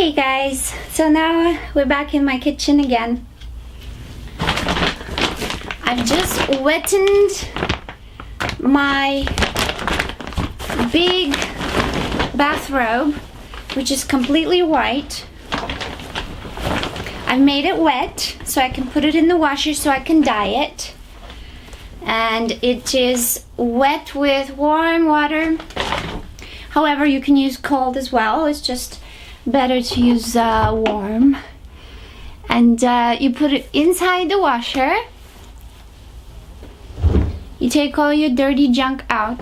Hey guys, so now we're back in my kitchen again. I've just wetted my big bathrobe, which is completely white. I've made it wet so I can put it in the washer so I can dye it. And it is wet with warm water. However, you can use cold as well. It's just better to use warm. And you put it inside the washer. You take all your dirty junk out.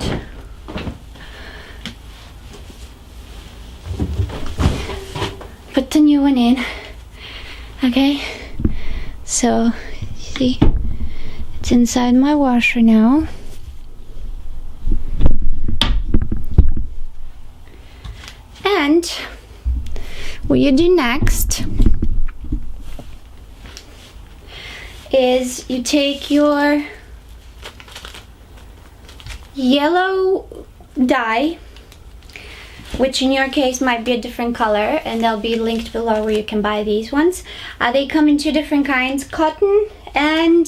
Put the new one in. Okay, so see, it's inside my washer now. And what you do next is you take your yellow dye, which in your case might be a different color, and they'll be linked below where you can buy these ones. They come in two different kinds, cotton and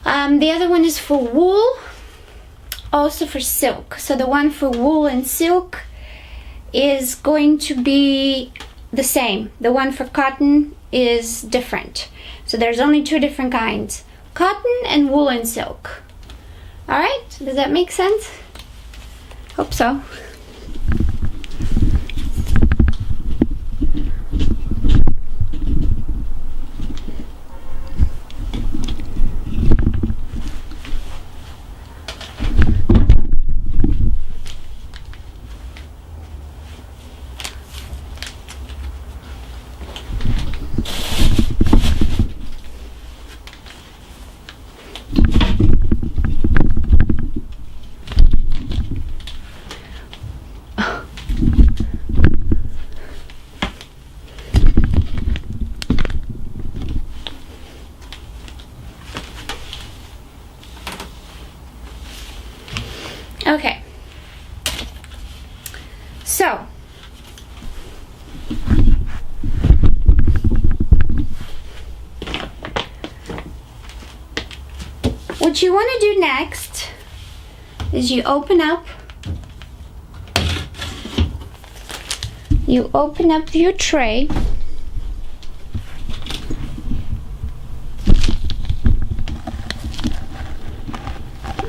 the other one is for wool, also for silk. So the one for wool and silk is going to be the same. The one for cotton is different. So there's only two different kinds, cotton and wool and silk. All right, does that make sense? Hope so. Okay, so what you want to do next is you open up your tray.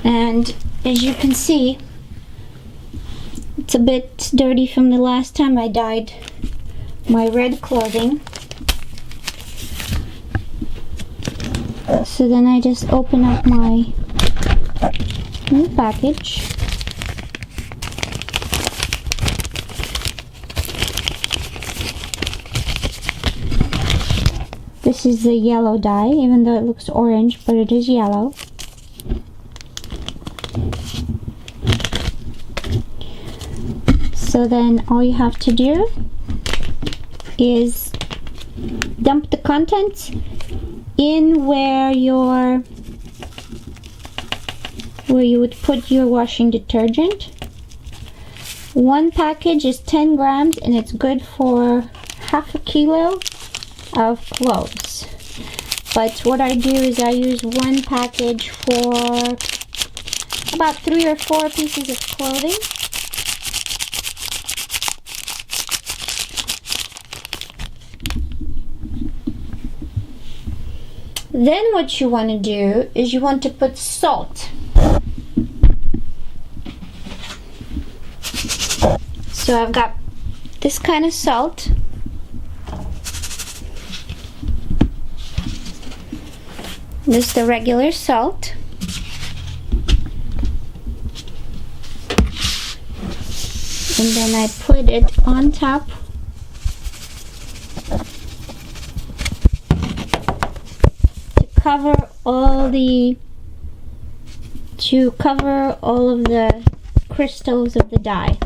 And as you can see, it's a bit dirty from the last time I dyed my red clothing. So then I just open up my new package. This is the yellow dye, even though it looks orange, but it is yellow. So then all you have to do is dump the contents in where you would put your washing detergent. One package is 10 grams and it's good for half a kilo of clothes. But what I do is I use one package for about 3 or 4 pieces of clothing. Then what you want to do is you want to put salt. So I've got this kind of salt. This is the regular salt. And then I put it on top cover all of the crystals of the dye.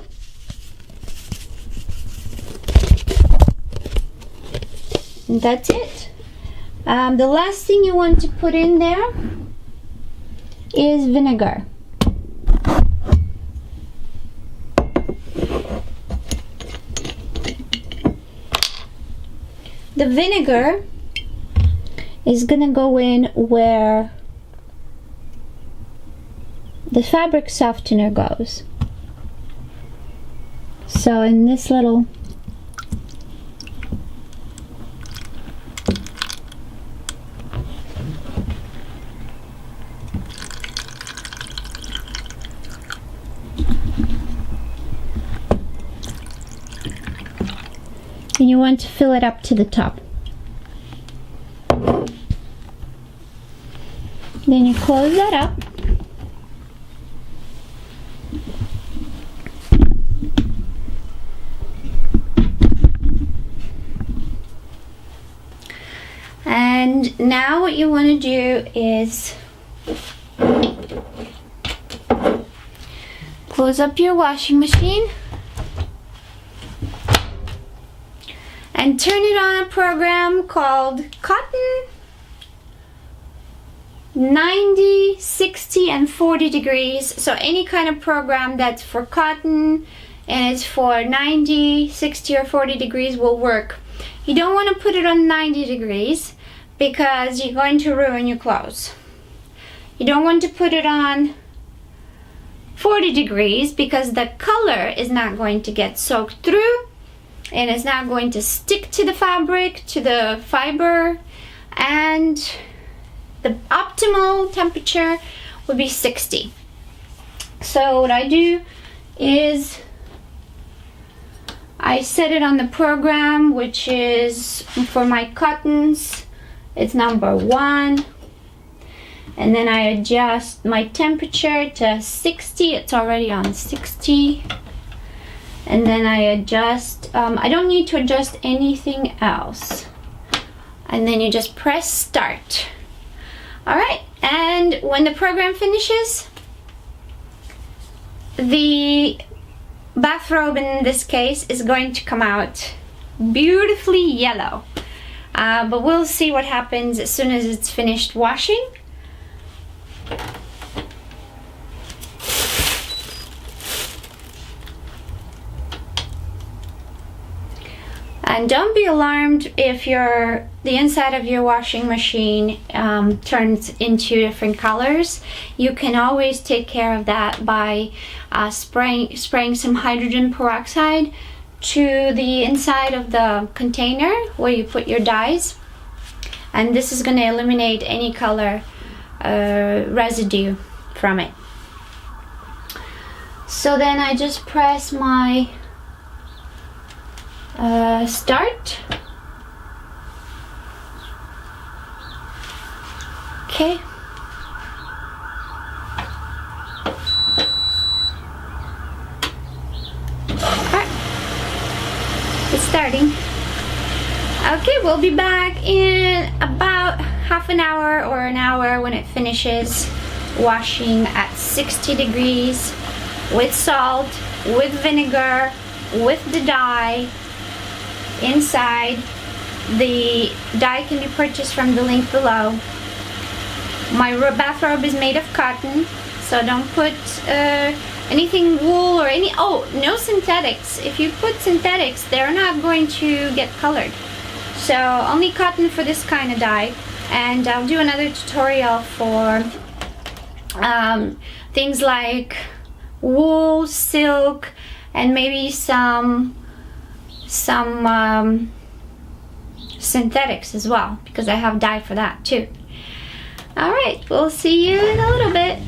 And that's it. The last thing you want to put in there is vinegar. the vinegar is gonna go in where the fabric softener goes. So in this little and you want to fill it up to the top. Then you close that up. And now what you want to do is close up your washing machine and turn it on a program called Cotton 90, 60, and 40 degrees. So any kind of program that's for cotton and it's for 90, 60, or 40 degrees will work. You don't want to put it on 90 degrees because you're going to ruin your clothes. You don't want to put it on 40 degrees because the color is not going to get soaked through and it's not going to stick to the fabric, to the fiber, and the optimal temperature would be 60. So what I do is I set it on the program, which is for my cottons, it's number 1. And then I adjust my temperature to 60. It's already on 60. And then I adjust, I don't need to adjust anything else. And then you just press start. All right, and when the program finishes, the bathrobe in this case is going to come out beautifully yellow. But we'll see what happens as soon as it's finished washing. And don't be alarmed if the inside of your washing machine turns into different colors. You can always take care of that by spraying some hydrogen peroxide to the inside of the container where you put your dyes. And this is going to eliminate any color residue from it. So then I just press my start. Okay. Alright. It's starting. Okay, we'll be back in about half an hour or an hour when it finishes washing at 60 degrees with salt, with vinegar, with the dye inside. The dye can be purchased from the link below. My bathrobe is made of cotton, so don't put anything wool or no synthetics. If you put synthetics, they're not going to get colored. So only cotton for this kind of dye. And I'll do another tutorial for things like wool, silk, and maybe some synthetics as well, because I have dye for that too. Alright, we'll see you in a little bit.